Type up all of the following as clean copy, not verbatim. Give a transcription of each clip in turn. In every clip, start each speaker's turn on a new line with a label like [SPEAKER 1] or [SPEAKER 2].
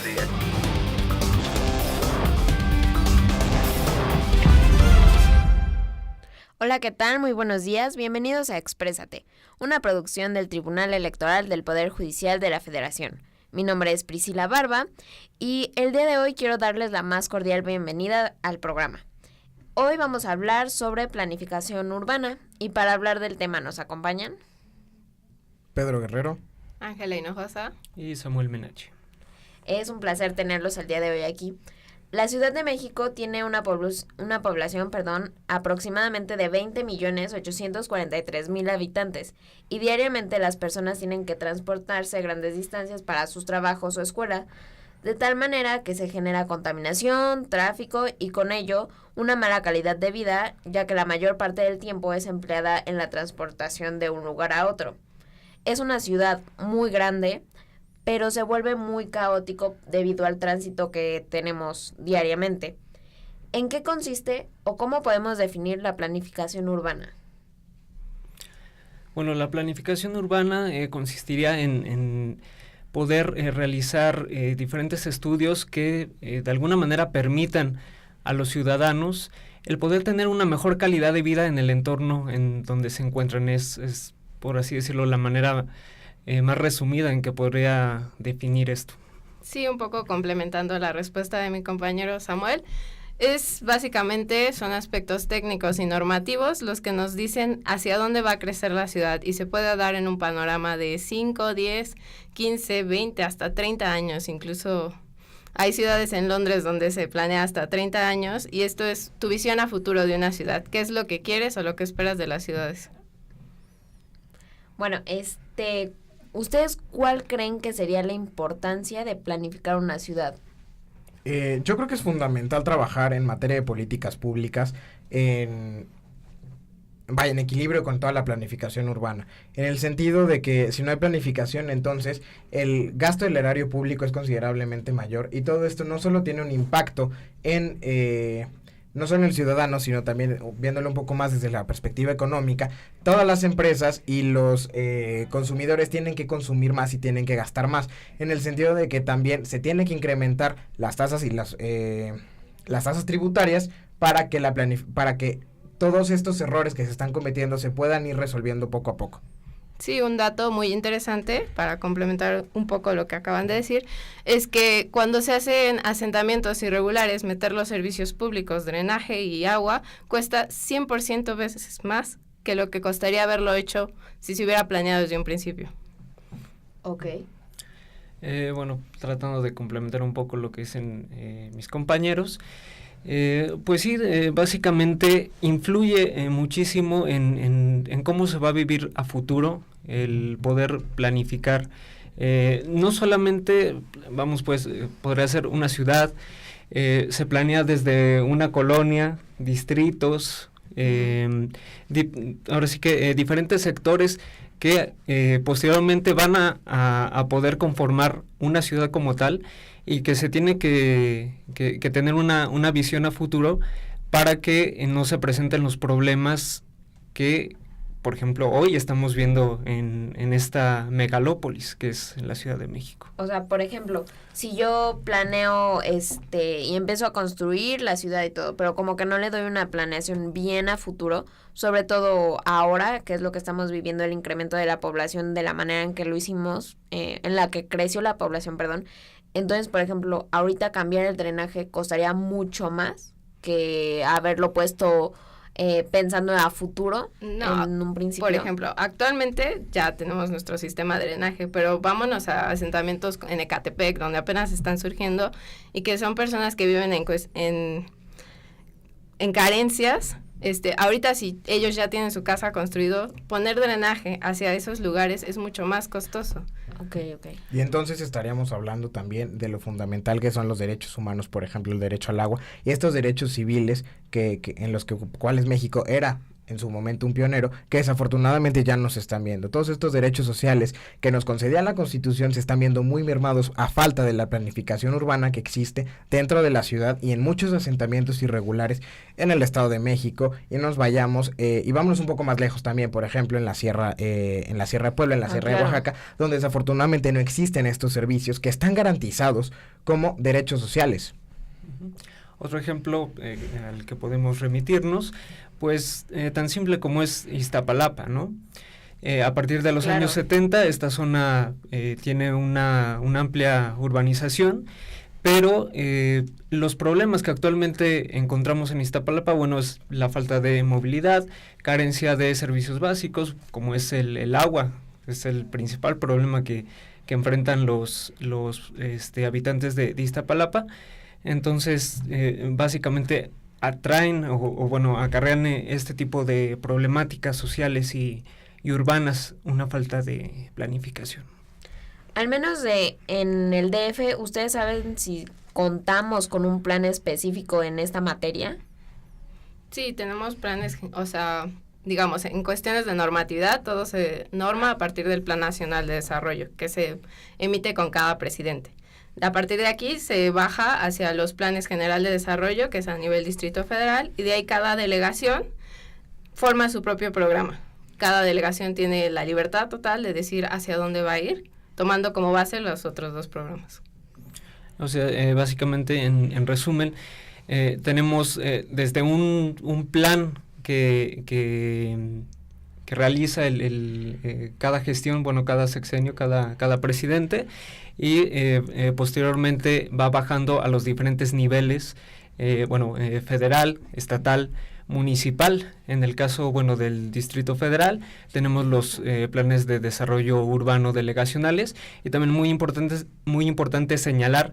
[SPEAKER 1] días.
[SPEAKER 2] Hola, ¿qué tal? Muy buenos días. Bienvenidos a Exprésate, una producción del Tribunal Electoral del Poder Judicial de la Federación. Mi nombre es Priscila Barba y el día de hoy quiero darles la más cordial bienvenida al programa. Hoy vamos a hablar sobre planificación urbana y para hablar del tema nos acompañan
[SPEAKER 3] Pedro Guerrero,
[SPEAKER 4] Ángela Hinojosa
[SPEAKER 5] y Samuel Menache.
[SPEAKER 2] Es un placer tenerlos el día de hoy aquí. La Ciudad de México tiene una población aproximadamente de 20.843.000 habitantes y diariamente las personas tienen que transportarse grandes distancias para sus trabajos o escuela, de tal manera que se genera contaminación, tráfico y con ello una mala calidad de vida, ya que la mayor parte del tiempo es empleada en la transportación de un lugar a otro. Es una ciudad muy grande, pero se vuelve muy caótico debido al tránsito que tenemos diariamente. ¿En qué consiste o cómo podemos definir la planificación urbana?
[SPEAKER 5] Bueno, la planificación urbana consistiría en poder realizar diferentes estudios que de alguna manera permitan a los ciudadanos el poder tener una mejor calidad de vida en el entorno en donde se encuentran. Es por así decirlo, la manera más resumida en que podría definir esto.
[SPEAKER 4] Sí, un poco complementando la respuesta de mi compañero Samuel, básicamente son aspectos técnicos y normativos los que nos dicen hacia dónde va a crecer la ciudad y se puede dar en un panorama de 5, 10, 15, 20, hasta 30 años, incluso hay ciudades en Londres donde se planea hasta 30 años y esto es tu visión a futuro de una ciudad, qué es lo que quieres o lo que esperas de las ciudades.
[SPEAKER 2] Bueno, ¿ustedes cuál creen que sería la importancia de planificar una ciudad?
[SPEAKER 3] Yo creo que es fundamental trabajar en materia de políticas públicas en equilibrio con toda la planificación urbana, en el sentido de que si no hay planificación, entonces el gasto del erario público es considerablemente mayor y todo esto no solo tiene un impacto no solo en el ciudadano, sino también viéndolo un poco más desde la perspectiva económica, todas las empresas y los consumidores tienen que consumir más y tienen que gastar más, en el sentido de que también se tiene que incrementar las tasas y las tasas tributarias para que todos estos errores que se están cometiendo se puedan ir resolviendo poco a poco.
[SPEAKER 4] Sí, un dato muy interesante para complementar un poco lo que acaban de decir, es que cuando se hacen asentamientos irregulares, meter los servicios públicos, drenaje y agua, cuesta 100% veces más que lo que costaría haberlo hecho si se hubiera planeado desde un principio.
[SPEAKER 2] Ok.
[SPEAKER 5] Bueno, tratando de complementar un poco lo que dicen mis compañeros, pues sí, básicamente influye muchísimo en cómo se va a vivir a futuro el poder planificar. No solamente, podría ser una ciudad, se planea desde una colonia, distritos, ahora sí que diferentes sectores que posteriormente van a poder conformar una ciudad como tal y que se tiene que tener una visión a futuro para que no se presenten los problemas que, por ejemplo, hoy estamos viendo en esta megalópolis que es la Ciudad de México.
[SPEAKER 2] O sea, por ejemplo, si yo planeo y empiezo a construir la ciudad y todo, pero como que no le doy una planeación bien a futuro, sobre todo ahora, que es lo que estamos viviendo, el incremento de la población de la manera en que lo hicimos, en la que creció la población, perdón. Entonces, por ejemplo, ahorita cambiar el drenaje costaría mucho más que haberlo puesto pensando a futuro en un principio.
[SPEAKER 4] Por ejemplo, actualmente ya tenemos nuestro sistema de drenaje, pero vámonos a asentamientos en Ecatepec, donde apenas están surgiendo y que son personas que viven en carencias. Ahorita si ellos ya tienen su casa construido, poner drenaje hacia esos lugares es mucho más costoso.
[SPEAKER 2] Okay.
[SPEAKER 3] Y entonces estaríamos hablando también de lo fundamental que son los derechos humanos, por ejemplo, el derecho al agua y estos derechos civiles que en los cuales México era en su momento un pionero, que desafortunadamente ya no se están viendo. Todos estos derechos sociales que nos concedía la Constitución se están viendo muy mermados a falta de la planificación urbana que existe dentro de la ciudad y en muchos asentamientos irregulares en el Estado de México, y nos vayamos y vámonos un poco más lejos también, por ejemplo en la Sierra de Puebla, en la Sierra de Oaxaca, donde desafortunadamente no existen estos servicios que están garantizados como derechos sociales.
[SPEAKER 5] Otro ejemplo al que podemos remitirnos, pues tan simple como es Iztapalapa, ¿no? A partir de los
[SPEAKER 2] Claro.
[SPEAKER 5] años 70, esta zona tiene una amplia urbanización, pero los problemas que actualmente encontramos en Iztapalapa, bueno, es la falta de movilidad, carencia de servicios básicos, como es el agua, es el principal problema que enfrentan los habitantes de Iztapalapa. Entonces, básicamente atraen acarrean este tipo de problemáticas sociales y urbanas, una falta de planificación.
[SPEAKER 2] Al menos en el DF, ¿ustedes saben si contamos con un plan específico en esta materia?
[SPEAKER 4] Sí, tenemos planes, o sea, digamos, en cuestiones de normatividad, todo se norma a partir del Plan Nacional de Desarrollo, que se emite con cada presidente. A partir de aquí se baja hacia los planes general de desarrollo, que es a nivel Distrito Federal, y de ahí cada delegación forma su propio programa. Cada delegación tiene la libertad total de decir hacia dónde va a ir, tomando como base los otros dos programas.
[SPEAKER 5] O sea, básicamente, en resumen, tenemos desde un plan que realiza cada gestión, cada sexenio, cada presidente, y posteriormente va bajando a los diferentes niveles, federal, estatal, municipal. En el caso del Distrito Federal tenemos los planes de desarrollo urbano delegacionales, y también muy importante señalar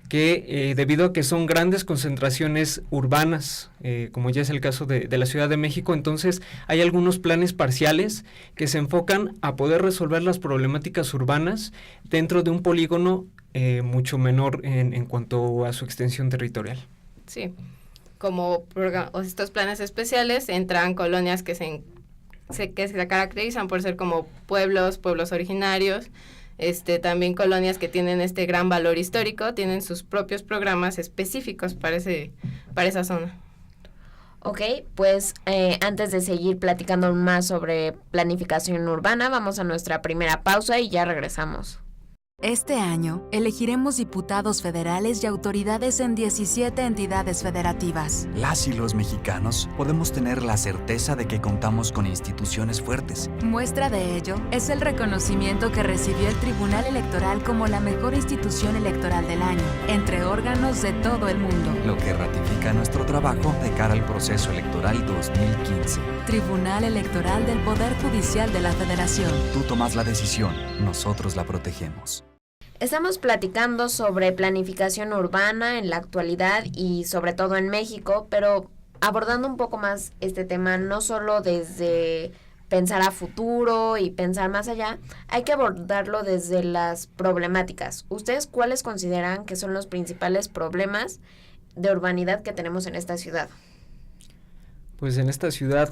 [SPEAKER 5] que debido a que son grandes concentraciones urbanas, como ya es el caso de la Ciudad de México, entonces hay algunos planes parciales que se enfocan a poder resolver las problemáticas urbanas dentro de un polígono mucho menor en cuanto a su extensión territorial.
[SPEAKER 4] Sí, como estos planes especiales entran colonias que se caracterizan por ser como pueblos originarios, también colonias que tienen este gran valor histórico, tienen sus propios programas específicos para esa zona.
[SPEAKER 2] Ok, pues antes de seguir platicando más sobre planificación urbana, vamos a nuestra primera pausa y ya regresamos.
[SPEAKER 1] Este año, elegiremos diputados federales y autoridades en 17 entidades federativas.
[SPEAKER 6] Las y los mexicanos podemos tener la certeza de que contamos con instituciones fuertes.
[SPEAKER 1] Muestra de ello es el reconocimiento que recibió el Tribunal Electoral como la mejor institución electoral del año, entre órganos de todo el mundo.
[SPEAKER 6] Lo que ratifica nuestro trabajo de cara al proceso electoral 2015.
[SPEAKER 1] Tribunal Electoral del Poder Judicial de la Federación.
[SPEAKER 6] Tú tomas la decisión, nosotros la protegemos.
[SPEAKER 2] Estamos platicando sobre planificación urbana en la actualidad y sobre todo en México, pero abordando un poco más este tema, no solo desde pensar a futuro y pensar más allá, hay que abordarlo desde las problemáticas. ¿Ustedes cuáles consideran que son los principales problemas de urbanidad que tenemos en esta ciudad?
[SPEAKER 5] Pues en esta ciudad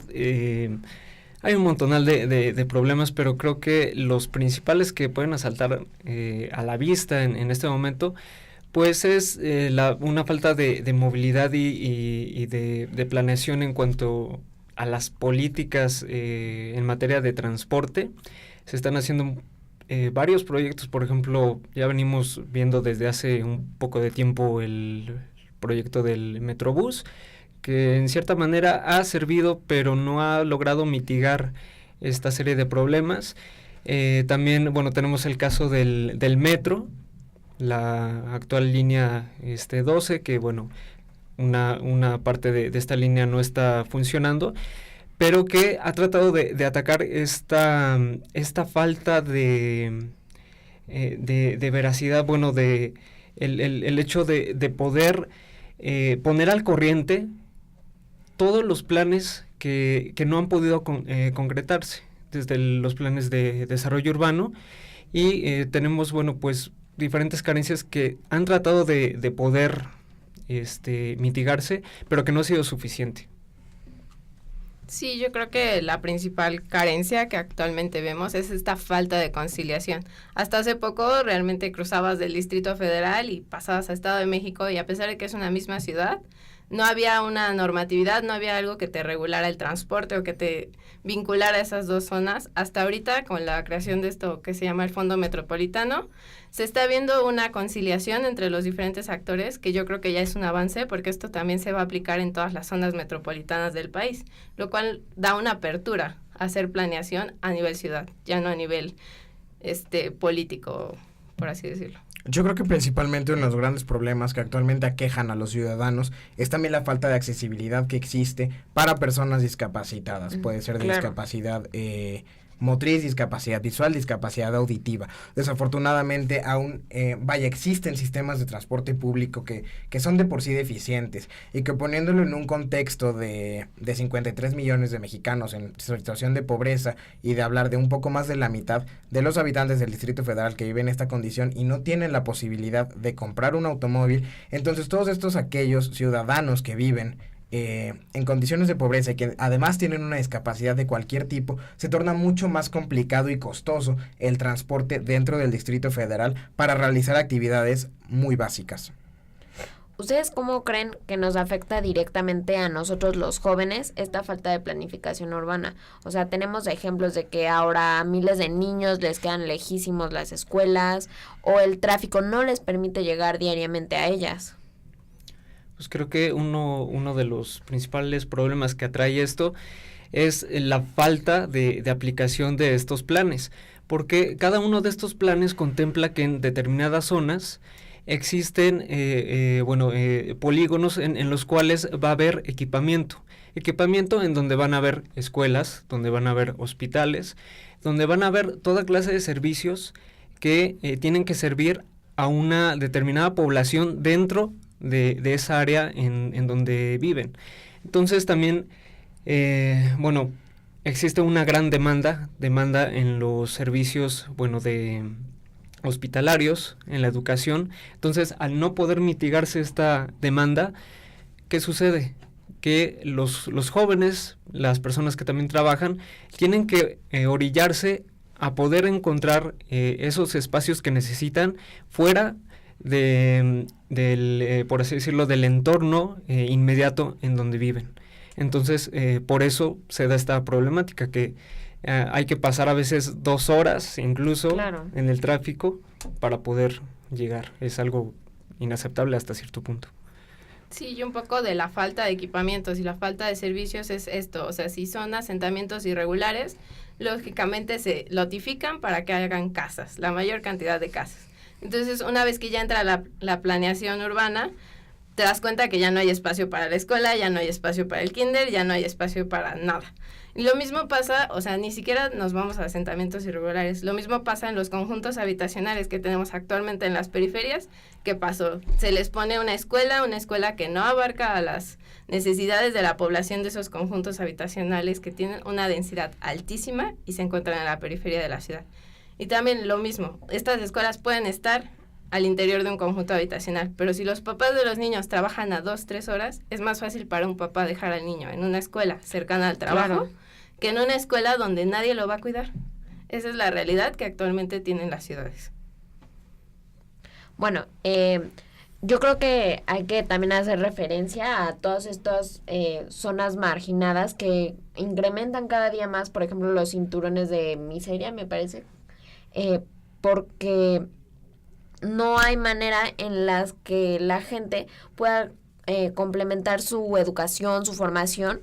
[SPEAKER 5] hay un montonal de problemas, pero creo que los principales que pueden asaltar a la vista en este momento, pues es una falta de movilidad y de planeación en cuanto a las políticas en materia de transporte. Se están haciendo varios proyectos, por ejemplo, ya venimos viendo desde hace un poco de tiempo el proyecto del Metrobús, que en cierta manera ha servido, pero no ha logrado mitigar esta serie de problemas. También, tenemos el caso del metro, la actual línea 12, que una parte de esta línea no está funcionando, pero que ha tratado de atacar esta falta de veracidad, el hecho de poder poner al corriente todos los planes que no han podido concretarse, desde los planes de desarrollo urbano, y tenemos, diferentes carencias que han tratado de poder mitigarse, pero que no ha sido suficiente.
[SPEAKER 4] Sí, yo creo que la principal carencia que actualmente vemos es esta falta de conciliación. Hasta hace poco realmente cruzabas del Distrito Federal y pasabas a Estado de México, y a pesar de que es una misma ciudad, no había una normatividad, no había algo que te regulara el transporte o que te vinculara a esas dos zonas. Hasta ahorita, con la creación de esto que se llama el Fondo Metropolitano, se está viendo una conciliación entre los diferentes actores, que yo creo que ya es un avance, porque esto también se va a aplicar en todas las zonas metropolitanas del país, lo cual da una apertura a hacer planeación a nivel ciudad, ya no a nivel político, por así decirlo.
[SPEAKER 3] Yo creo que principalmente uno de los grandes problemas que actualmente aquejan a los ciudadanos es también la falta de accesibilidad que existe para personas discapacitadas. Puede ser de discapacidad motriz, discapacidad visual, discapacidad auditiva. Desafortunadamente aún, existen sistemas de transporte público que son de por sí deficientes y que poniéndolo en un contexto de 53 millones de mexicanos en situación de pobreza y de hablar de un poco más de la mitad de los habitantes del Distrito Federal que viven en esta condición y no tienen la posibilidad de comprar un automóvil, entonces todos estos aquellos ciudadanos que viven en condiciones de pobreza y que además tienen una discapacidad de cualquier tipo, se torna mucho más complicado y costoso el transporte dentro del Distrito Federal para realizar actividades muy básicas.
[SPEAKER 2] ¿Ustedes cómo creen que nos afecta directamente a nosotros los jóvenes esta falta de planificación urbana? O sea, tenemos ejemplos de que ahora a miles de niños les quedan lejísimos las escuelas o el tráfico no les permite llegar diariamente a ellas.
[SPEAKER 5] Pues creo que uno de los principales problemas que atrae esto es la falta de aplicación de estos planes, porque cada uno de estos planes contempla que en determinadas zonas existen polígonos en los cuales va a haber equipamiento en donde van a haber escuelas, donde van a haber hospitales, donde van a haber toda clase de servicios que tienen que servir a una determinada población dentro de esa área en donde viven. Entonces también, existe una gran demanda en los servicios, de hospitalarios, en la educación. Entonces, al no poder mitigarse esta demanda, ¿qué sucede? Que los jóvenes, las personas que también trabajan, tienen que orillarse a poder encontrar esos espacios que necesitan fuera por así decirlo, del entorno inmediato en donde viven. Entonces, por eso se da esta problemática que hay que pasar a veces 2 horas incluso en el tráfico para poder llegar. Es algo inaceptable hasta cierto punto.
[SPEAKER 4] Sí, y un poco de la falta de equipamientos y la falta de servicios es esto, o sea, si son asentamientos irregulares, lógicamente se lotifican para que hagan casas, la mayor cantidad de casas. Entonces, una vez que ya entra la planeación urbana, te das cuenta que ya no hay espacio para la escuela, ya no hay espacio para el kinder, ya no hay espacio para nada. Y lo mismo pasa, o sea, ni siquiera nos vamos a asentamientos irregulares, lo mismo pasa en los conjuntos habitacionales que tenemos actualmente en las periferias. ¿Qué pasó? Se les pone una escuela que no abarca a las necesidades de la población de esos conjuntos habitacionales que tienen una densidad altísima y se encuentran en la periferia de la ciudad. Y también lo mismo, estas escuelas pueden estar al interior de un conjunto habitacional, pero si los papás de los niños trabajan a 2-3 horas, es más fácil para un papá dejar al niño en una escuela cercana al trabajo que en una escuela donde nadie lo va a cuidar. Esa es la realidad que actualmente tienen las ciudades.
[SPEAKER 2] Bueno, yo creo que hay que también hacer referencia a todas estas zonas marginadas que incrementan cada día más, por ejemplo, los cinturones de miseria, me parece, porque no hay manera en las que la gente pueda complementar su educación, su formación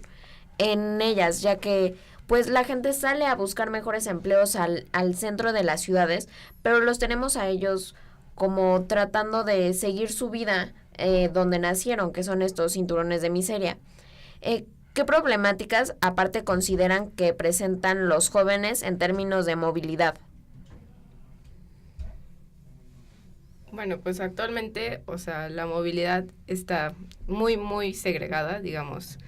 [SPEAKER 2] en ellas, ya que pues la gente sale a buscar mejores empleos al centro de las ciudades, pero los tenemos a ellos como tratando de seguir su vida donde nacieron, que son estos cinturones de miseria. ¿Qué problemáticas aparte consideran que presentan los jóvenes en términos de movilidad?
[SPEAKER 4] Bueno, pues actualmente, o sea, la movilidad está muy, muy segregada, digamos.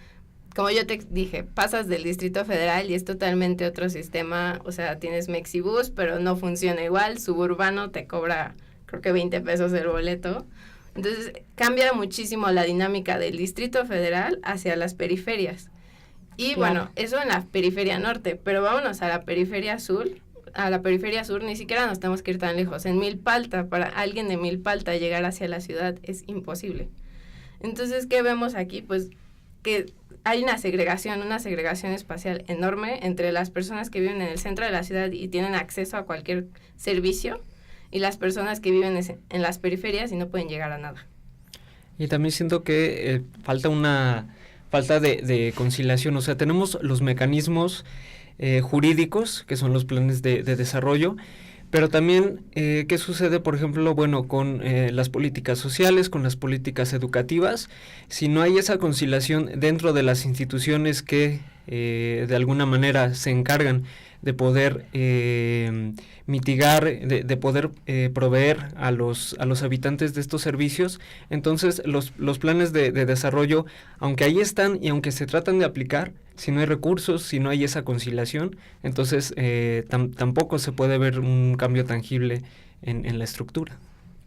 [SPEAKER 4] Como yo te dije, pasas del Distrito Federal y es totalmente otro sistema, o sea, tienes Mexibus, pero no funciona igual, Suburbano te cobra, creo que 20 pesos el boleto. Entonces, cambia muchísimo la dinámica del Distrito Federal hacia las periferias. Y bueno, eso en la periferia norte, pero vámonos a la periferia sur. A la periferia sur ni siquiera nos tenemos que ir tan lejos. En Milpalta, para alguien de Milpalta llegar hacia la ciudad es imposible. Entonces, ¿qué vemos aquí? Pues que hay una segregación espacial enorme entre las personas que viven en el centro de la ciudad y tienen acceso a cualquier servicio y las personas que viven en las periferias y no pueden llegar a nada.
[SPEAKER 5] Y también siento que falta de conciliación, o sea, tenemos los mecanismos jurídicos, que son los planes de desarrollo, pero también, ¿qué sucede, por ejemplo, bueno, con las políticas sociales, con las políticas educativas? Si no hay esa conciliación dentro de las instituciones que de alguna manera se encargan de poder mitigar, de poder proveer a los habitantes de estos servicios, entonces los planes de desarrollo, aunque ahí están y aunque se tratan de aplicar, si no hay recursos, si no hay esa conciliación, entonces tampoco se puede ver un cambio tangible en la estructura.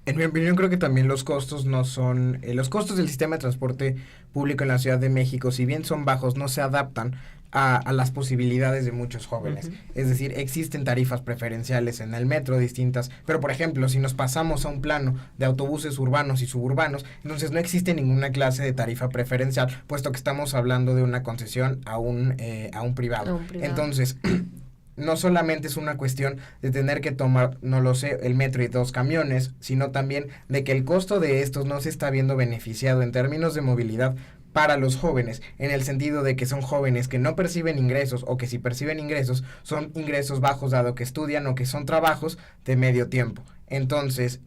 [SPEAKER 3] En mi opinión, creo que también los costos no son... los costos del sistema de transporte público en la Ciudad de México, si bien son bajos, no se adaptan a las posibilidades de muchos jóvenes. Es decir, existen tarifas preferenciales en el metro distintas, pero por ejemplo, si nos pasamos a un plano de autobuses urbanos y suburbanos, entonces no existe ninguna clase de tarifa preferencial, puesto que estamos hablando de una concesión a un privado. Entonces... no solamente es una cuestión de tener que tomar, no lo sé, el metro y 2 camiones, sino también de que el costo de estos no se está viendo beneficiado en términos de movilidad para los jóvenes, en el sentido de que son jóvenes que no perciben ingresos, o que si perciben ingresos, son ingresos bajos dado que estudian o que son trabajos de medio tiempo. Entonces,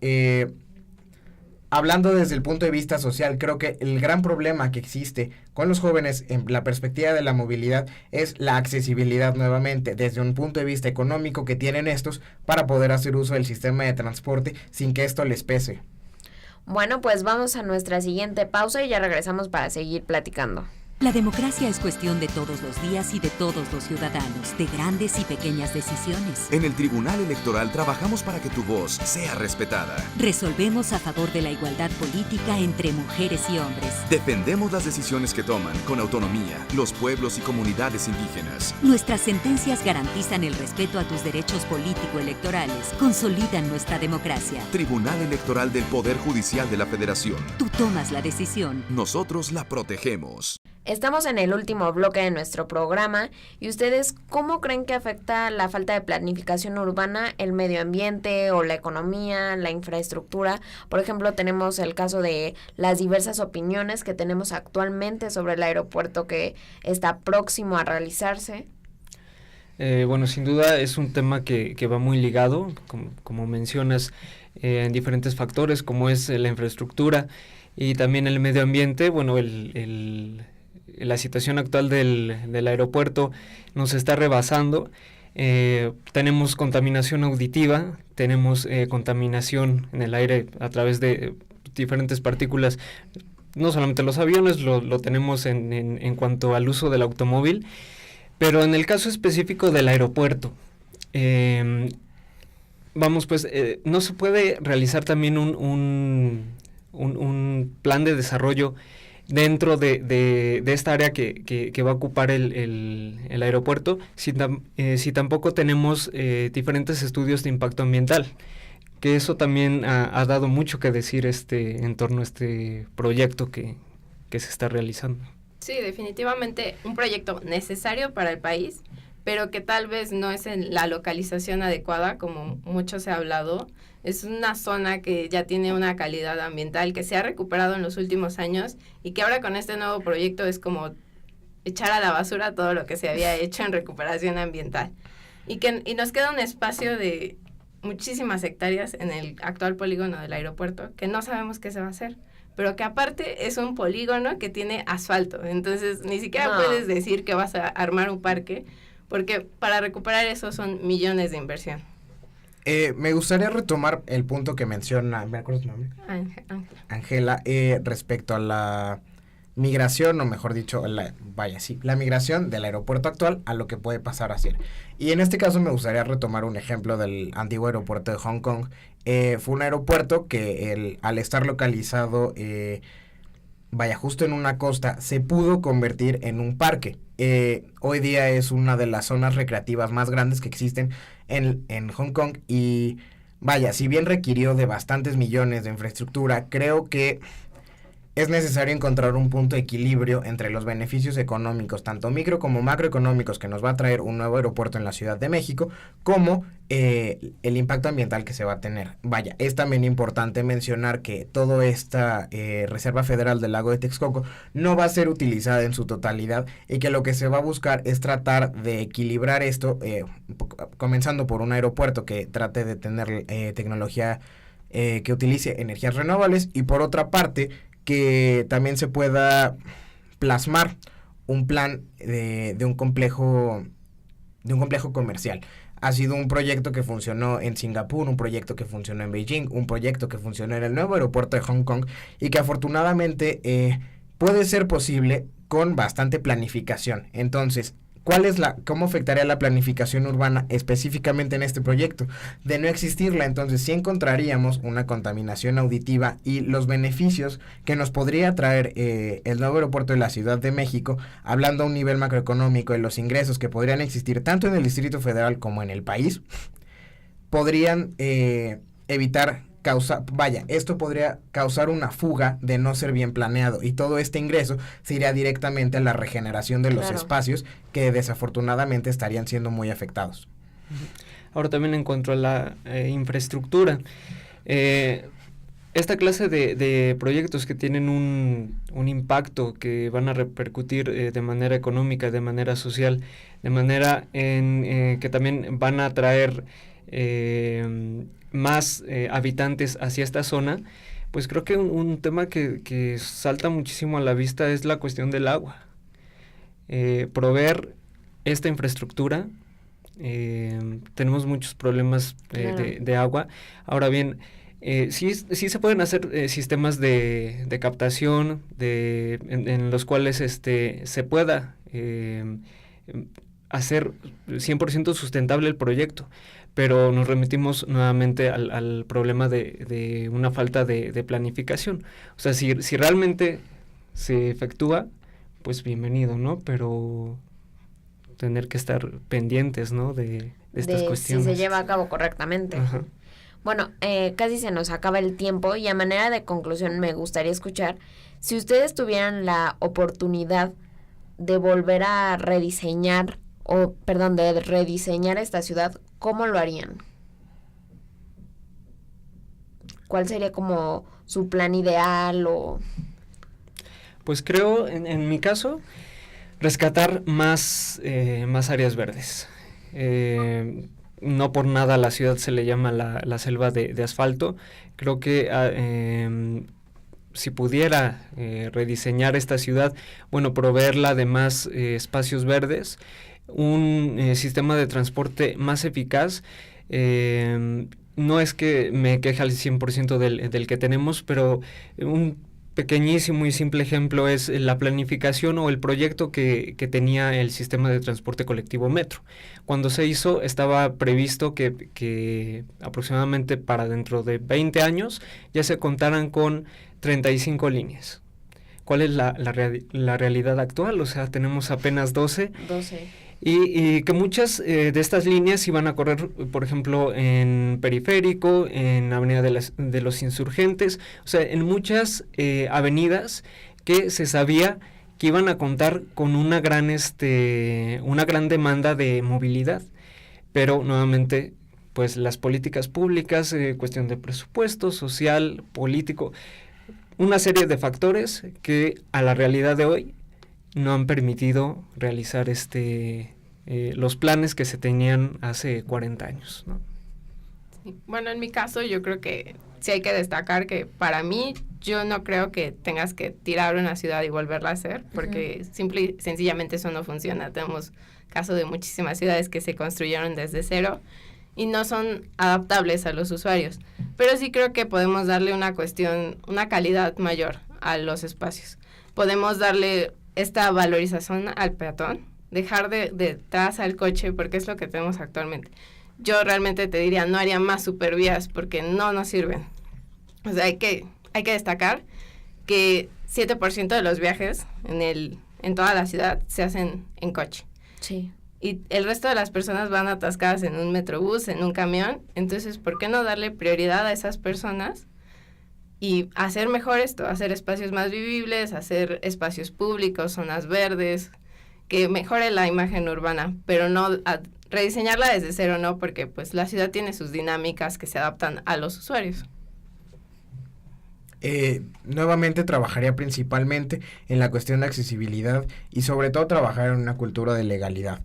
[SPEAKER 3] hablando desde el punto de vista social, creo que el gran problema que existe con los jóvenes en la perspectiva de la movilidad es la accesibilidad nuevamente, desde un punto de vista económico que tienen estos para poder hacer uso del sistema de transporte sin que esto les pese.
[SPEAKER 2] Bueno, pues vamos a nuestra siguiente pausa y ya regresamos para seguir platicando.
[SPEAKER 7] La democracia es cuestión de todos los días y de todos los ciudadanos, de grandes y pequeñas decisiones.
[SPEAKER 8] En el Tribunal Electoral trabajamos para que tu voz sea respetada.
[SPEAKER 7] Resolvemos a favor de la igualdad política entre mujeres y hombres.
[SPEAKER 8] Defendemos las decisiones que toman con autonomía los pueblos y comunidades indígenas.
[SPEAKER 7] Nuestras sentencias garantizan el respeto a tus derechos político-electorales, consolidan nuestra democracia.
[SPEAKER 8] Tribunal Electoral del Poder Judicial de la Federación.
[SPEAKER 7] Tú tomas la decisión.
[SPEAKER 8] Nosotros la protegemos.
[SPEAKER 2] Estamos en el último bloque de nuestro programa y ustedes, ¿cómo creen que afecta la falta de planificación urbana el medio ambiente o la economía, la infraestructura? Por ejemplo, tenemos el caso de las diversas opiniones que tenemos actualmente sobre el aeropuerto que está próximo a realizarse.
[SPEAKER 5] Bueno, sin duda es un tema que va muy ligado, como mencionas, en diferentes factores, como es la infraestructura y también el medio ambiente. Bueno, la situación actual del aeropuerto nos está rebasando. Tenemos contaminación auditiva, tenemos contaminación en el aire a través de diferentes partículas. No solamente los aviones, lo tenemos en cuanto al uso del automóvil, pero en el caso específico del aeropuerto, no se puede realizar también un plan de desarrollo dentro de esta área que va a ocupar el aeropuerto, si tampoco tenemos diferentes estudios de impacto ambiental, que eso también ha dado mucho que decir en torno a este proyecto que se está realizando.
[SPEAKER 4] Sí, definitivamente un proyecto necesario para el país, pero que tal vez no es en la localización adecuada, como mucho se ha hablado. Es una zona que ya tiene una calidad ambiental que se ha recuperado en los últimos años y que ahora con este nuevo proyecto es como echar a la basura todo lo que se había hecho en recuperación ambiental. Y nos queda un espacio de muchísimas hectáreas en el actual polígono del aeropuerto que no sabemos qué se va a hacer, pero que aparte es un polígono que tiene asfalto. Entonces ni siquiera puedes decir que vas a armar un parque, porque para recuperar eso son millones de inversión.
[SPEAKER 3] Me gustaría retomar el punto que menciona, ¿me acuerdo tu nombre? Ángela, respecto a la migración, o mejor dicho, la migración del aeropuerto actual a lo que puede pasar a ser. Y en este caso me gustaría retomar un ejemplo del antiguo aeropuerto de Hong Kong. Fue un aeropuerto que al estar localizado, justo en una costa, se pudo convertir en un parque. Hoy día es una de las zonas recreativas más grandes que existen en Hong Kong y si bien requirió de bastantes millones de infraestructura, creo que es necesario encontrar un punto de equilibrio entre los beneficios económicos, tanto micro como macroeconómicos, que nos va a traer un nuevo aeropuerto en la Ciudad de México, como el impacto ambiental que se va a tener. Vaya, es también importante mencionar que toda esta Reserva Federal del Lago de Texcoco no va a ser utilizada en su totalidad y que lo que se va a buscar es tratar de equilibrar esto, comenzando por un aeropuerto que trate de tener tecnología que utilice energías renovables, y por otra parte que también se pueda plasmar un plan de un complejo comercial. Ha sido un proyecto que funcionó en Singapur, un proyecto que funcionó en Beijing, un proyecto que funcionó en el nuevo aeropuerto de Hong Kong, y que afortunadamente puede ser posible con bastante planificación. Entonces, ¿cómo afectaría la planificación urbana específicamente en este proyecto? De no existirla, entonces sí encontraríamos una contaminación auditiva, y los beneficios que nos podría traer el nuevo aeropuerto de la Ciudad de México, hablando a un nivel macroeconómico, de los ingresos que podrían existir tanto en el Distrito Federal como en el país, podrían esto podría causar una fuga de no ser bien planeado, y todo este ingreso se iría directamente a la regeneración de los espacios que desafortunadamente estarían siendo muy afectados.
[SPEAKER 5] Ahora también en cuanto a la infraestructura, esta clase de proyectos que tienen un impacto, que van a repercutir de manera económica, de manera social, de manera en que también van a traer más habitantes hacia esta zona, pues creo que un tema que salta muchísimo a la vista es la cuestión del agua. Proveer esta infraestructura, tenemos muchos problemas de agua. Ahora bien, sí se pueden hacer sistemas de captación en los cuales se pueda hacer 100% sustentable el proyecto, pero nos remitimos nuevamente al problema de una falta de planificación. O sea, si realmente se efectúa, pues bienvenido, ¿no? Pero tener que estar pendientes, ¿no? de estas cuestiones.
[SPEAKER 2] Si se lleva a cabo correctamente.
[SPEAKER 5] Ajá.
[SPEAKER 2] Bueno, casi se nos acaba el tiempo, y a manera de conclusión me gustaría escuchar, si ustedes tuvieran la oportunidad de volver a rediseñar esta ciudad, ¿cómo lo harían? ¿Cuál sería como su plan ideal?
[SPEAKER 5] Pues creo, en mi caso, rescatar más áreas verdes. No por nada a la ciudad se le llama la selva de asfalto. Creo que si pudiera rediseñar esta ciudad, bueno, proveerla de más espacios verdes, un sistema de transporte más eficaz. No es que me queje al 100% del que tenemos, pero un pequeñísimo y simple ejemplo es la planificación o el proyecto que tenía el sistema de transporte colectivo Metro. Cuando se hizo, estaba previsto que aproximadamente para dentro de 20 años ya se contaran con 35 líneas. ¿Cuál es la realidad actual? O sea, tenemos apenas 12. Y que muchas de estas líneas iban a correr, por ejemplo, en Periférico, en Avenida de los Insurgentes, o sea, en muchas avenidas que se sabía que iban a contar con una gran demanda de movilidad. Pero nuevamente, pues las políticas públicas, cuestión de presupuesto, social, político, una serie de factores que a la realidad de hoy no han permitido realizar los planes que se tenían hace 40 años, ¿no?
[SPEAKER 4] Sí. Bueno, en mi caso yo creo que sí hay que destacar que para mí yo no creo que tengas que tirar una ciudad y volverla a hacer, porque simple y sencillamente eso no funciona. Tenemos caso de muchísimas ciudades que se construyeron desde cero y no son adaptables a los usuarios, pero sí creo que podemos darle una calidad mayor a los espacios. Podemos darle esta valorización al peatón, dejar detrás al coche, porque es lo que tenemos actualmente. Yo realmente te diría, no haría más supervías porque no nos sirven. O sea, hay que destacar que 7% de los viajes en toda la ciudad se hacen en coche.
[SPEAKER 2] Sí.
[SPEAKER 4] Y el resto de las personas van atascadas en un metrobús, en un camión. Entonces, ¿por qué no darle prioridad a esas personas y hacer mejor esto, hacer espacios más vivibles, hacer espacios públicos, zonas verdes, que mejore la imagen urbana, pero no rediseñarla desde cero, ¿no? Porque pues la ciudad tiene sus dinámicas que se adaptan a los usuarios.
[SPEAKER 3] Nuevamente trabajaría principalmente en la cuestión de accesibilidad y sobre todo trabajar en una cultura de legalidad.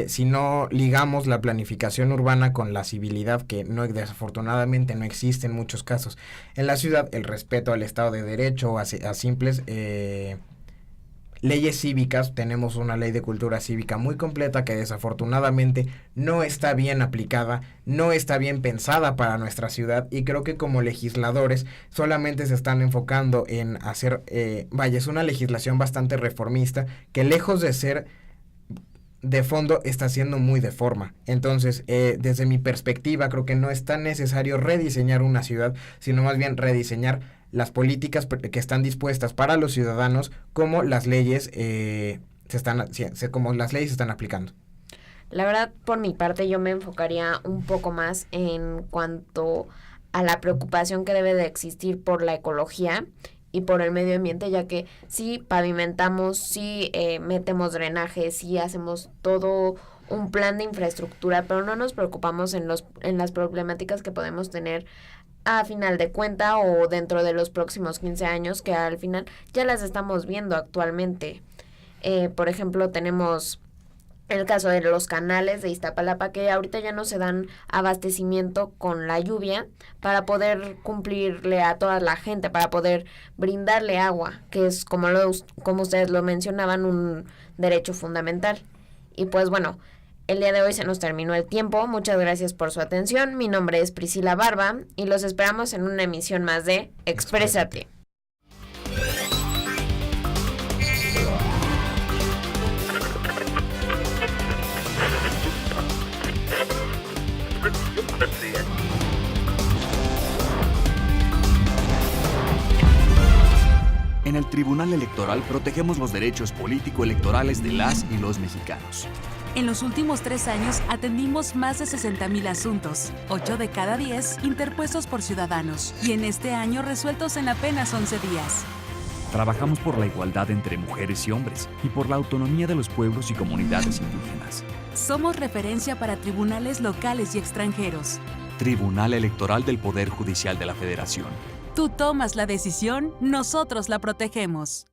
[SPEAKER 3] Si no ligamos la planificación urbana con la civilidad, que desafortunadamente no existe en muchos casos en la ciudad, el respeto al Estado de Derecho, a simples leyes cívicas. Tenemos una ley de cultura cívica muy completa que desafortunadamente no está bien aplicada, no está bien pensada para nuestra ciudad, y creo que como legisladores solamente se están enfocando en hacer, es una legislación bastante reformista que lejos de ser de fondo está siendo muy de forma. Entonces, desde mi perspectiva, creo que no es tan necesario rediseñar una ciudad, sino más bien rediseñar las políticas que están dispuestas para los ciudadanos, como las leyes como las leyes se están aplicando.
[SPEAKER 2] La verdad, por mi parte, yo me enfocaría un poco más en cuanto a la preocupación que debe de existir por la ecología y por el medio ambiente, ya que si pavimentamos, si metemos drenaje, si hacemos todo un plan de infraestructura, pero no nos preocupamos en las problemáticas que podemos tener a final de cuenta o dentro de los próximos 15 años, que al final ya las estamos viendo actualmente. Por ejemplo, tenemos el caso de los canales de Iztapalapa, que ahorita ya no se dan abastecimiento con la lluvia para poder cumplirle a toda la gente, para poder brindarle agua, que es, como ustedes lo mencionaban, un derecho fundamental. Y pues bueno, el día de hoy se nos terminó el tiempo. Muchas gracias por su atención. Mi nombre es Priscila Barba y los esperamos en una emisión más de Exprésate.
[SPEAKER 6] En el Tribunal Electoral protegemos los derechos político-electorales de las y los mexicanos.
[SPEAKER 1] En los últimos 3 años atendimos más de 60,000 asuntos, 8 de cada 10 interpuestos por ciudadanos, y en este año resueltos en apenas 11 días.
[SPEAKER 6] Trabajamos por la igualdad entre mujeres y hombres y por la autonomía de los pueblos y comunidades indígenas.
[SPEAKER 1] Somos referencia para tribunales locales y extranjeros.
[SPEAKER 6] Tribunal Electoral del Poder Judicial de la Federación.
[SPEAKER 1] Tú tomas la decisión, nosotros la protegemos.